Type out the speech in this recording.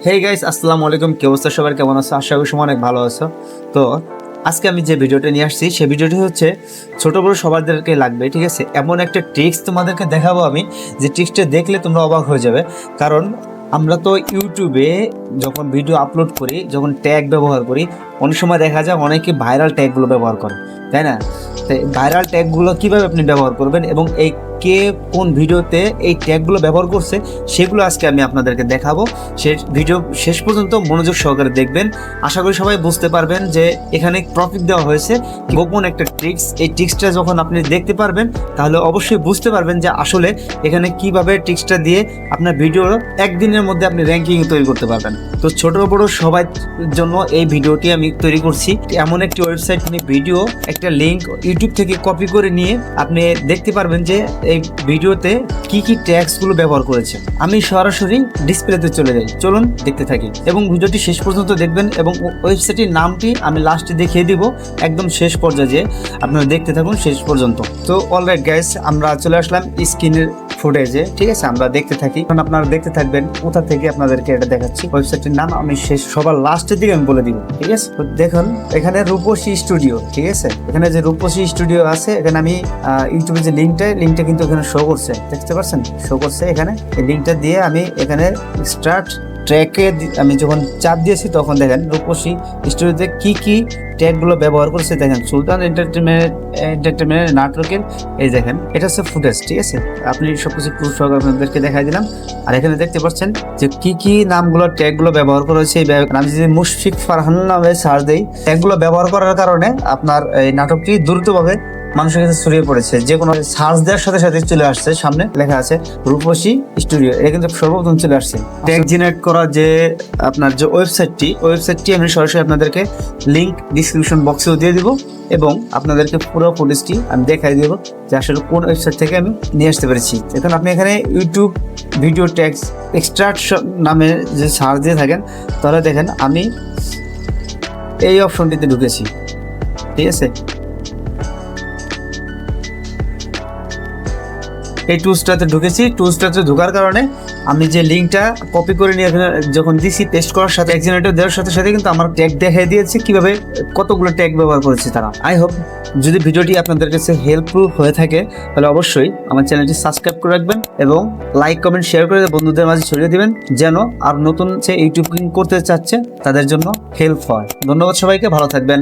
Hey guys, আসসালামু আলাইকুম। কি অবস্থা সবার, কেমন আছো? আশা করি সবাই অনেক ভালো আছো। তো আজকে আমি যে ভিডিওটা নিয়ে আসছি সেই ভিডিওটি হচ্ছে ছোট বড় সবারদেরকে লাগবে, ঠিক আছে? এমন একটা ট্রিক্স তোমাদেরকে দেখাবো আমি, যে ট্রিক্সটা দেখলে তোমরা অবাক হয়ে যাবে। কারণ আমরা তো ইউটিউবে যখন ভিডিও আপলোড করি, যখন ট্যাগ ব্যবহার করি, অনেক সময় দেখা যায় অনেকে ভাইরাল ট্যাগগুলো ব্যবহার করে, তাই না? তাই ভাইরাল ট্যাগগুলো কীভাবে আপনি ব্যবহার করবেন এবং এই কে কোন ভিডিওতে এই ট্যাগগুলো ব্যবহার করছে সেগুলো আজকে আমি আপনাদেরকে দেখাবো। ভিডিও শেষ পর্যন্ত মনোযোগ সহকারে দেখবেন। আশা করি সবাই বুঝতে পারবেন যে এখানে টপিক দেওয়া হয়েছে গোপন একটা ট্রিক্স। এই ট্রিক্সটা যখন আপনি দেখতে পারবেন তাহলে অবশ্যই বুঝতে পারবেন যে আসলে এখানে কিভাবে ট্রিক্সটা দিয়ে আপনার ভিডিওর একদিনের মধ্যে আপনি র্যাঙ্কিং তৈরি করতে পারবেন। তো ছোট বড় সবার জন্য এই ভিডিওটি আমি তৈরি করছি। এমন একটি ওয়েবসাইট ভিডিও একটা লিঙ্ক ইউটিউব থেকে কপি করে নিয়ে আপনি দেখতে পারবেন যে এই ভিডিওতে কি কি ট্যাগসগুলো ব্যবহার করেছে। আমি সরাসরি ডিসপ্লেতে চলে যাই, চলুন দেখতে থাকি এবং ভিডিওটি শেষ পর্যন্ত দেখবেন এবং ওয়েবসাইটের নামটি আমি লাস্টে দেখিয়ে দিব একদম শেষ পর্যায়ে। আপনারা দেখতে থাকুন শেষ পর্যন্ত। তো অলরাইট গাইস, আমরা চলে আসলাম স্ক্রিনের ফুটেজে, ঠিক আছে? আমরা দেখতে থাকি, এখন আপনারা দেখতে থাকবেন কোথা থেকে আপনাদেরকে এটা দেখাচ্ছি। ওয়েবসাইটের নাম আমি সবার লাস্টের দিকে আমি বলে দিব, ঠিক আছে? তো দেখুন এখানে রূপসী স্টুডিও, ঠিক আছে? এখানে যে রূপসী স্টুডিও আছে, এখানে আমি ইউটিউবে যে লিঙ্কটা কিন্তু এখানে শো করছে, দেখতে পাচ্ছেন? শো করছে এখানে। এই লিঙ্কটা দিয়ে আমি এখানে স্টার্ট ট্র্যাকে আমি যখন চাপ দিয়েছি তখন দেখেন রূপসী স্টুডিওতে কি কি ট্যাগগুলো ব্যবহার করেছে। দেখেন সুলতান এন্টারটেনমেন্টের নাটকের, এই দেখেন এটা হচ্ছে ফুটেজ, ঠিক আছে? আপনি সবকিছু প্রুফ সহকারে আপনাদেরকে দেখাই দিলাম। আর এখানে দেখতে পাচ্ছেন যে কি কি নামগুলো ট্যাগগুলো ব্যবহার করেছে। আমি যদি মুশফিক ফারহান নামে সার্চ দিই, ট্যাগগুলো ব্যবহার করার কারণে আপনার এই নাটকটি দ্রুতভাবে মানুষের কাছে ছড়িয়ে পড়েছে। যে কোনো সার্চ দেওয়ার সাথে সাথে চলে আসছে, সামনে লেখা আছে রূপসী স্টুডিও, এটা কিন্তু সর্বপ্রথম চলে আসছে। ট্যাগ জেনারেট করা যে আপনার যে ওয়েবসাইটটি আমি সরাসরি আপনাদেরকে লিঙ্ক ডিসক্রিপশন বক্সেও দিয়ে দিব এবং আপনাদেরকে পুরো ফুটেজটি আমি দেখাই দেবো যে আসলে কোন ওয়েবসাইট থেকে আমি নিয়ে আসতে পেরেছি। এখন আপনি এখানে ইউটিউব ভিডিও ট্যাগস এক্সট্রাকশন নামে যে সার্চ দিয়ে থাকেন, তাহলে দেখেন আমি এই অপশনটিতে ঢুকেছি, ঠিক আছে? এই টুলসটাতে ঢুকেছি। টুলসটাতে ঢোকার কারণে আমি যে লিঙ্কটা কপি করে নিয়ে এখানে যখন দিছি, পেস্ট করার সাথে ট্যাগ জেনারেটর দেওয়ার সাথে সাথে কিন্তু আমার ট্যাগ দেখিয়ে দিয়েছে কিভাবে কতগুলো ট্যাগ ব্যবহার করেছে তারা। আই হোপ যদি ভিডিওটি আপনাদের কাছে হেল্পফুল হয়ে থাকে তাহলে অবশ্যই আমার চ্যানেলটি সাবস্ক্রাইব করে রাখবেন এবং লাইক কমেন্ট শেয়ার করে বন্ধুদের মাঝে ছড়িয়ে দিবেন, যেন আর নতুন যে ইউটিউব করতে চাচ্ছে তাদের জন্য হেল্প হয়। ধন্যবাদ সবাইকে, ভালো থাকবেন।